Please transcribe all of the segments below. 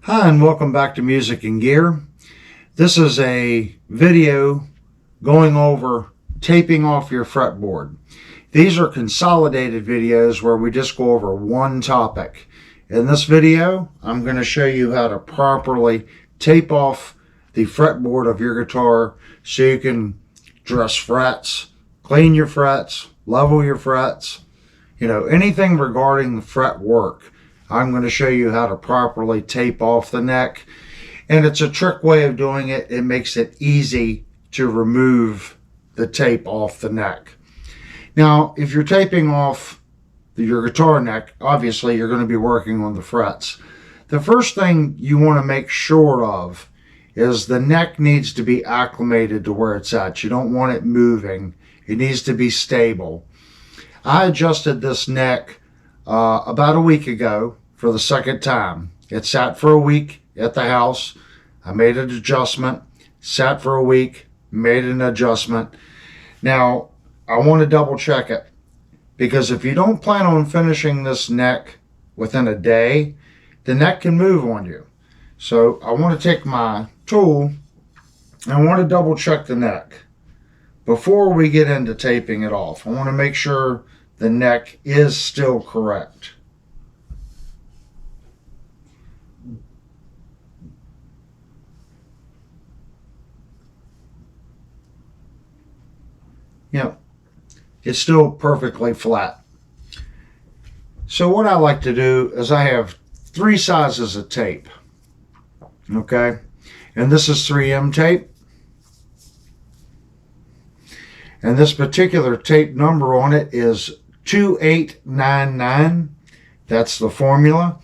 Hi and welcome back to Music and Gear. This is a video going over taping off your fretboard. These are consolidated videos where we just go over one topic. In this video, I'm going to show you how to properly tape off the fretboard of your guitar so you can dress frets, clean your frets, level your frets, anything regarding the fret work. I'm going to show you how to properly tape off the neck, and it's a trick way of doing it. It makes it easy to remove the tape off the neck. Now, if you're taping off your guitar neck, obviously you're going to be working on the frets. The first thing you want to make sure of is the neck needs to be acclimated to where it's at. You don't want it moving. It needs to be stable. I adjusted this neck about a week ago for the second time. It sat for a week at the house. I made an adjustment, sat for a week, made an adjustment. Now, I want to double check it, because if you don't plan on finishing this neck within a day, the neck can move on you. So I want to take my tool and I want to double check the neck before we get into taping it off. I want to make sure the neck is still correct. Yep, it's still perfectly flat. So what I like to do is I have three sizes of tape. Okay, and this is 3M tape. And this particular tape number on it is 2899. That's the formula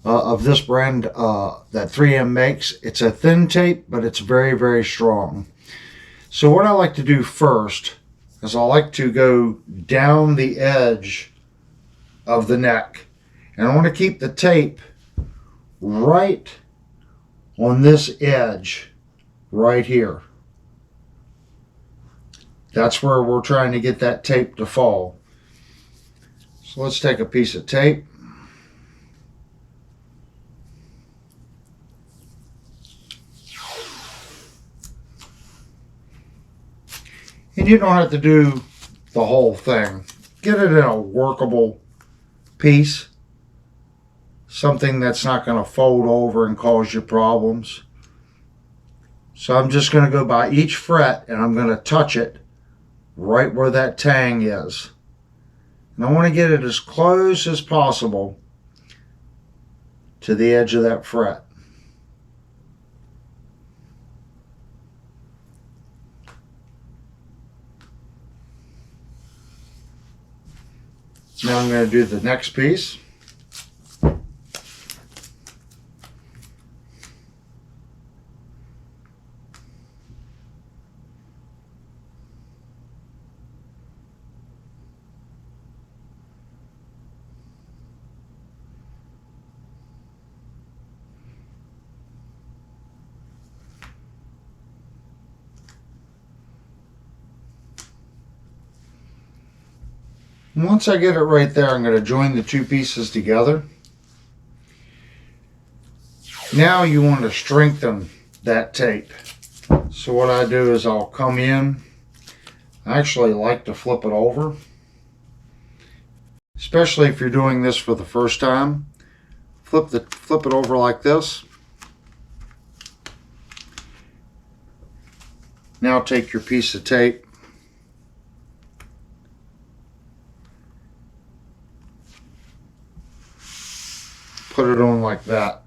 of this brand that 3M makes. It's a thin tape, but it's very, very strong. So what I like to do first is I like to go down the edge of the neck. And I want to keep the tape right on this edge right here. That's where we're trying to get that tape to fall. So let's take a piece of tape. And you don't have to do the whole thing. Get it in a workable piece. Something that's not going to fold over and cause you problems. So I'm just going to go by each fret and I'm going to touch it right where that tang is. And I want to get it as close as possible to the edge of that fret. Now I'm going to do the next piece. Once I get it right there, I'm going to join the two pieces together. Now you want to strengthen that tape. So what I do is I'll come in. I actually like to flip it over, especially if you're doing this for the first time. Flip it over like this. Now take your piece of tape, put it on like that.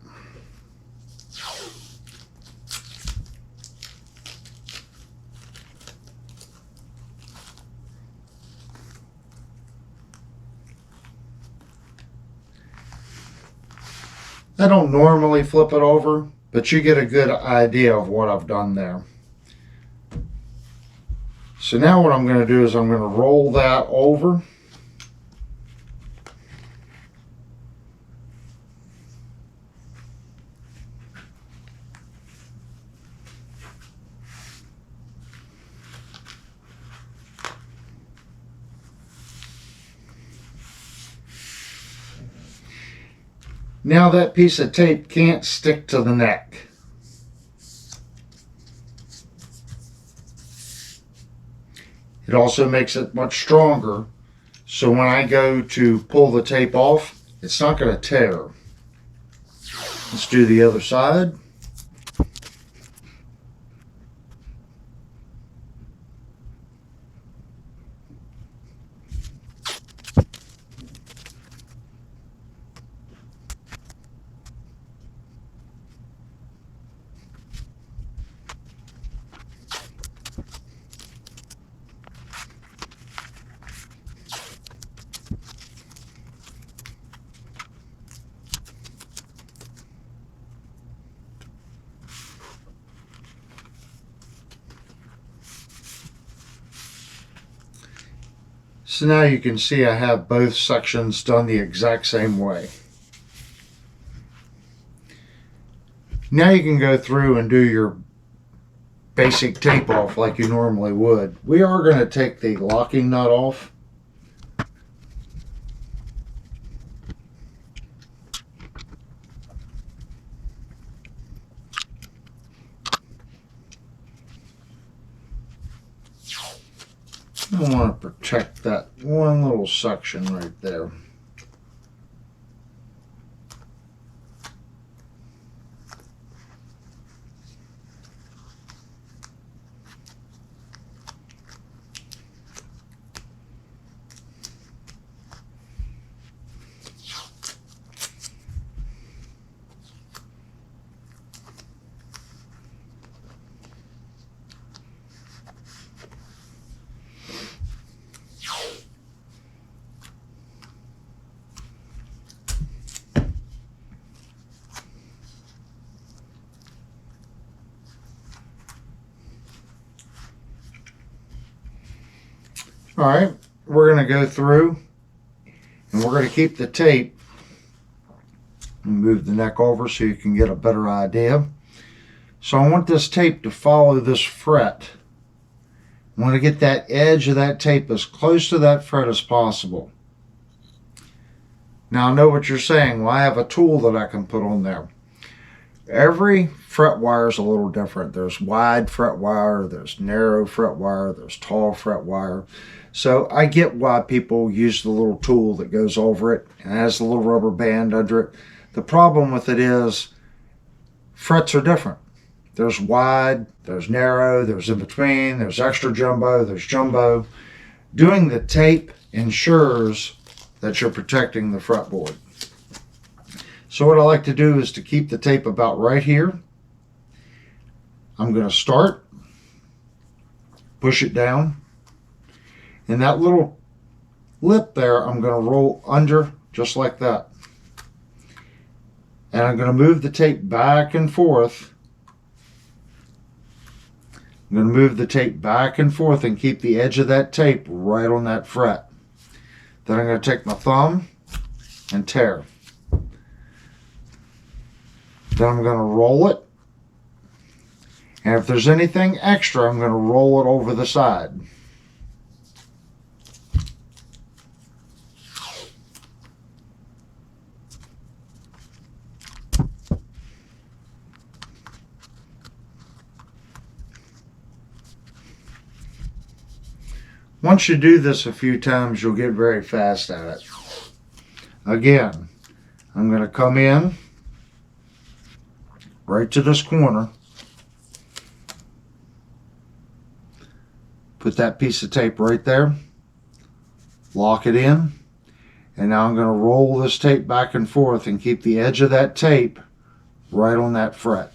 I don't normally flip it over, but you get a good idea of what I've done there. So now what I'm going to do is I'm going to roll that over. Now that piece of tape can't stick to the neck. It also makes it much stronger, so when I go to pull the tape off, it's not going to tear. Let's do the other side. So now you can see I have both sections done the exact same way. Now you can go through and do your basic tape off like you normally would. We are going to take the locking nut off. I want to protect that one little section right there. All right, we're going to go through and we're going to keep the tape and move the neck over so you can get a better idea. So I want this tape to follow this fret. I want to get that edge of that tape as close to that fret as possible. Now I know what you're saying. Well, I have a tool that I can put on there. Every fret wire is a little different. There's wide fret wire, there's narrow fret wire, there's tall fret wire. So I get why people use the little tool that goes over it and has a little rubber band under it. The problem with it is frets are different. There's wide, there's narrow, there's in between, there's extra jumbo, there's jumbo. Doing the tape ensures that you're protecting the fretboard. So what I like to do is to keep the tape about right here. I'm going to start, push it down, and that little lip there I'm going to roll under just like that. And I'm going to move the tape back and forth. I'm going to move the tape back and forth and keep the edge of that tape right on that fret. Then I'm going to take my thumb and tear. Then I'm going to roll it. And if there's anything extra, I'm going to roll it over the side. Once you do this a few times, you'll get very fast at it. Again, I'm going to come in right to this corner, put that piece of tape right there, lock it in, and now I'm going to roll this tape back and forth and keep the edge of that tape right on that fret.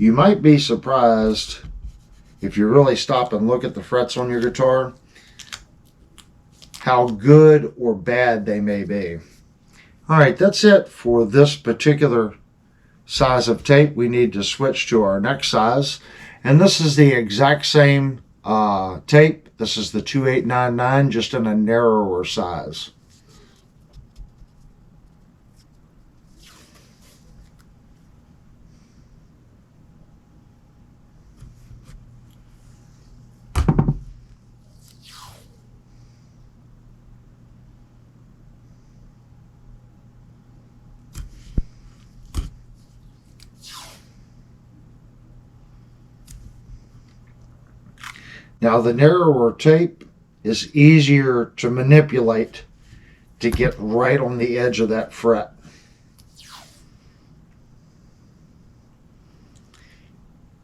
You might be surprised if you really stop and look at the frets on your guitar, how good or bad they may be. All right, that's it for this particular size of tape. We need to switch to our next size. And this is the exact same tape. This is the 2899, just in a narrower size. Now, the narrower tape is easier to manipulate to get right on the edge of that fret.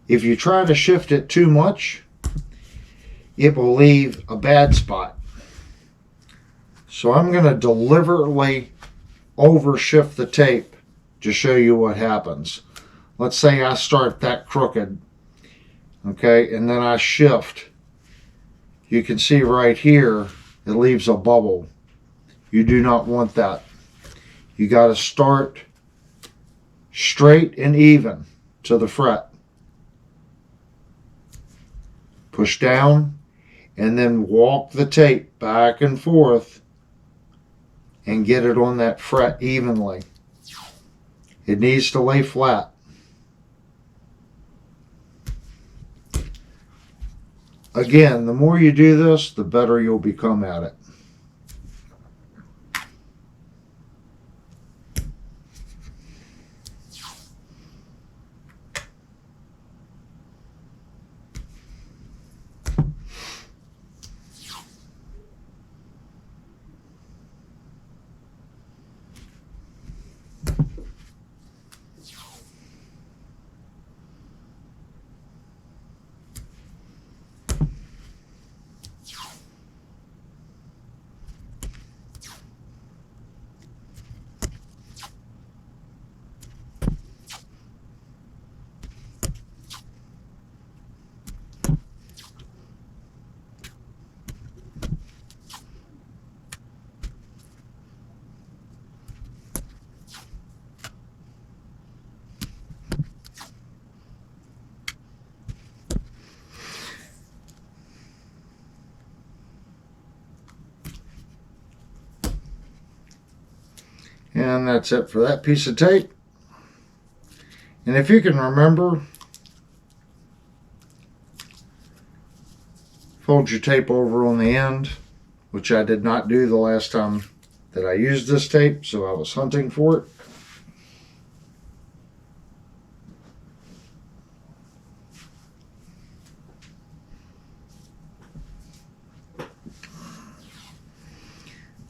If you try to shift it too much, it will leave a bad spot. So I'm going to deliberately overshift the tape to show you what happens. Let's say I start that crooked, okay, and then I shift. You can see right here, it leaves a bubble. You do not want that. You got to start straight and even to the fret. Push down and then walk the tape back and forth and get it on that fret evenly. It needs to lay flat. Again, the more you do this, the better you'll become at it. And that's it for that piece of tape. And if you can remember, fold your tape over on the end, which I did not do the last time that I used this tape, so I was hunting for it.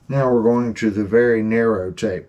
Now we're going to the very narrow tape.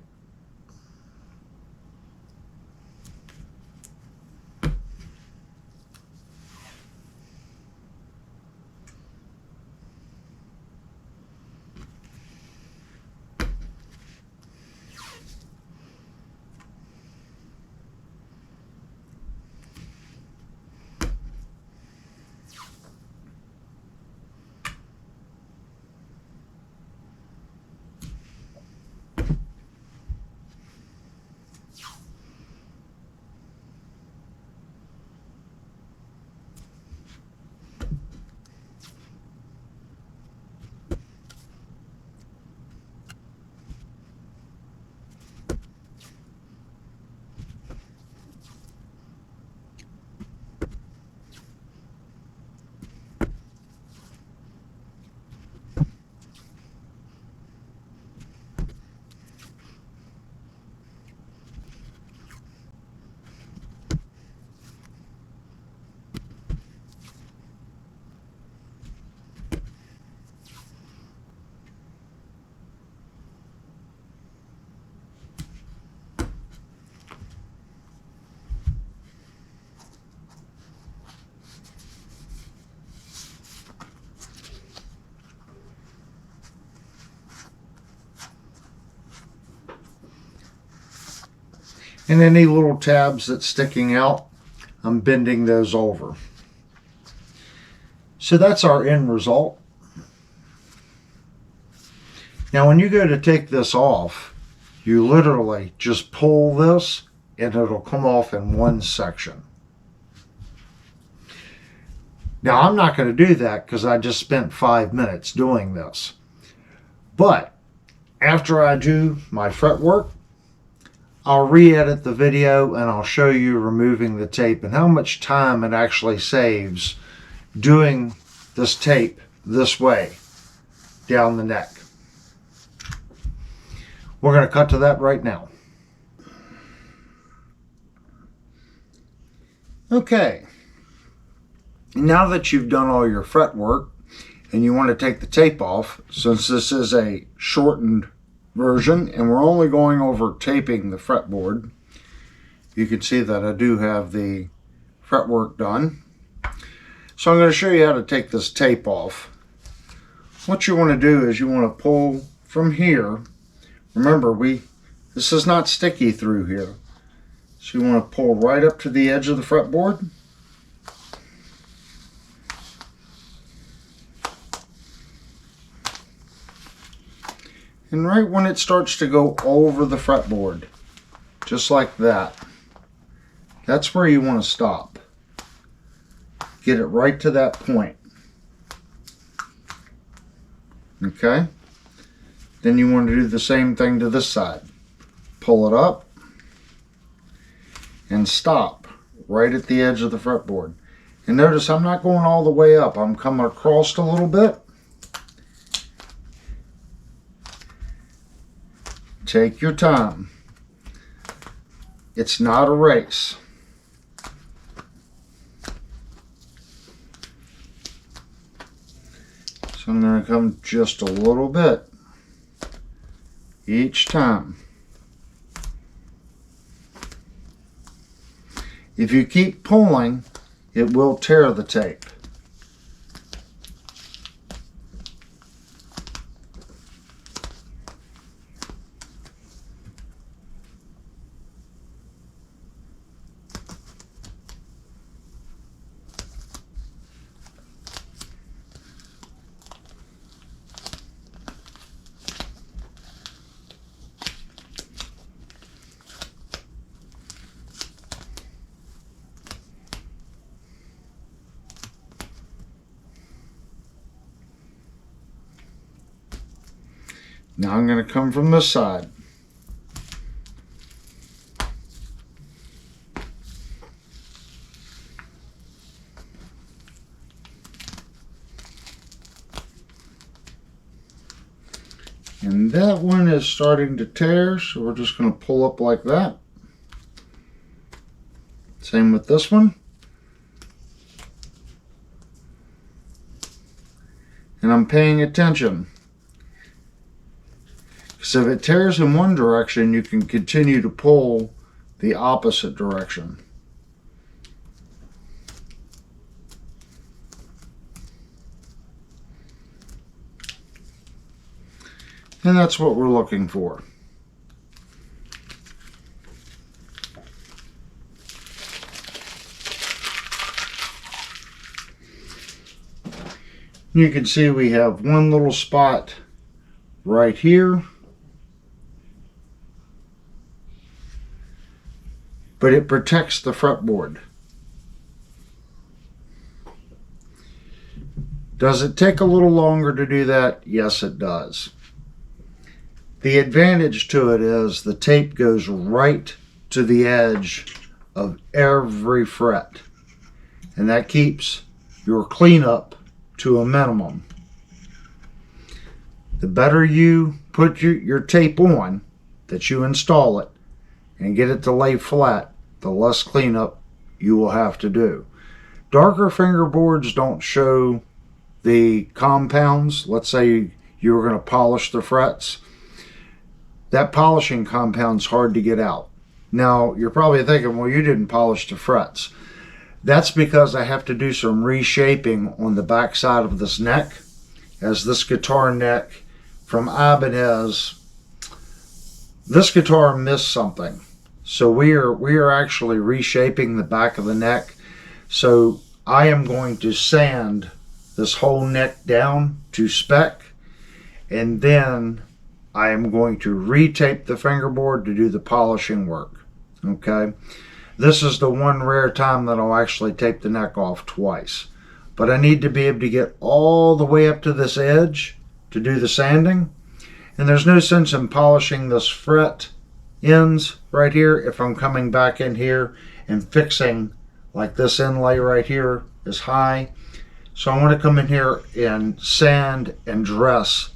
And any little tabs that's sticking out, I'm bending those over. So that's our end result. Now when you go to take this off, you literally just pull this and it'll come off in one section. Now I'm not going to do that because I just spent 5 minutes doing this. But after I do my fretwork, I'll re-edit the video and I'll show you removing the tape and how much time it actually saves doing this tape this way down the neck. We're going to cut to that right now. Okay, now that you've done all your fretwork and you want to take the tape off, since this is a shortened version and we're only going over taping the fretboard, you can see that I do have the fretwork done. So I'm going to show you how to take this tape off. What you want to do is you want to pull from here. Remember, this is not sticky through here. So you want to pull right up to the edge of the fretboard. And right when it starts to go over the fretboard, just like that, that's where you want to stop. Get it right to that point. Okay? Then you want to do the same thing to this side. Pull it up and stop right at the edge of the fretboard. And notice I'm not going all the way up. I'm coming across a little bit. Take your time. It's not a race. So I'm going to come just a little bit each time. If you keep pulling, it will tear the tape. Now I'm going to come from this side. And that one is starting to tear, so we're just going to pull up like that. Same with this one. And I'm paying attention. Because if it tears in one direction, you can continue to pull the opposite direction. And that's what we're looking for. You can see we have one little spot right here. But it protects the fretboard. Does it take a little longer to do that? Yes, it does. The advantage to it is the tape goes right to the edge of every fret. And that keeps your cleanup to a minimum. The better you put your tape on, that you install it, and get it to lay flat, the less cleanup you will have to do. Darker fingerboards don't show the compounds. Let's say you were going to polish the frets. That polishing compound's hard to get out. Now, you're probably thinking, well, you didn't polish the frets. That's because I have to do some reshaping on the back side of this neck, as this guitar neck from Ibanez, this guitar missed something. So we are actually reshaping the back of the neck. So I am going to sand this whole neck down to spec, and then I am going to retape the fingerboard to do the polishing work. Okay, this is the one rare time that I'll actually tape the neck off twice, but I need to be able to get all the way up to this edge to do the sanding, and there's no sense in polishing this fret ends right here if I'm coming back in here and fixing, like this inlay right here is high. So I want to come in here and sand and dress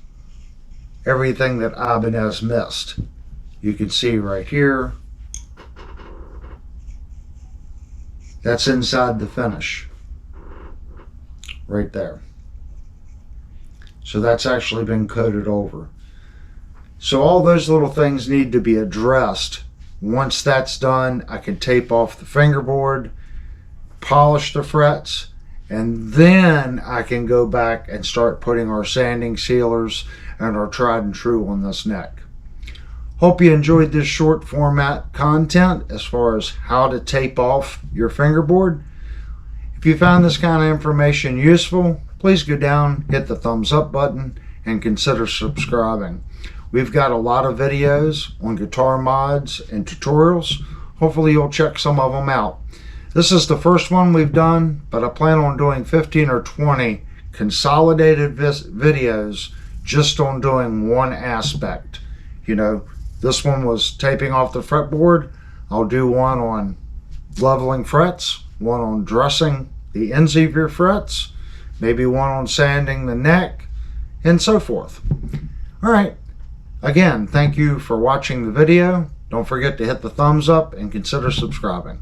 everything that Ibanez missed. You can see right here, that's inside the finish right there. So that's actually been coated over. So all those little things need to be addressed. Once that's done, I can tape off the fingerboard, polish the frets, and then I can go back and start putting our sanding sealers and our tried and true on this neck. Hope you enjoyed this short format content as far as how to tape off your fingerboard. If you found this kind of information useful, please go down, hit the thumbs up button, and consider subscribing. We've got a lot of videos on guitar mods and tutorials. Hopefully you'll check some of them out. This is the first one we've done, but I plan on doing 15 or 20 consolidated videos just on doing one aspect. You know, this one was taping off the fretboard. I'll do one on leveling frets, one on dressing the ends of your frets, maybe one on sanding the neck, and so forth. All right. Again, thank you for watching the video. Don't forget to hit the thumbs up and consider subscribing.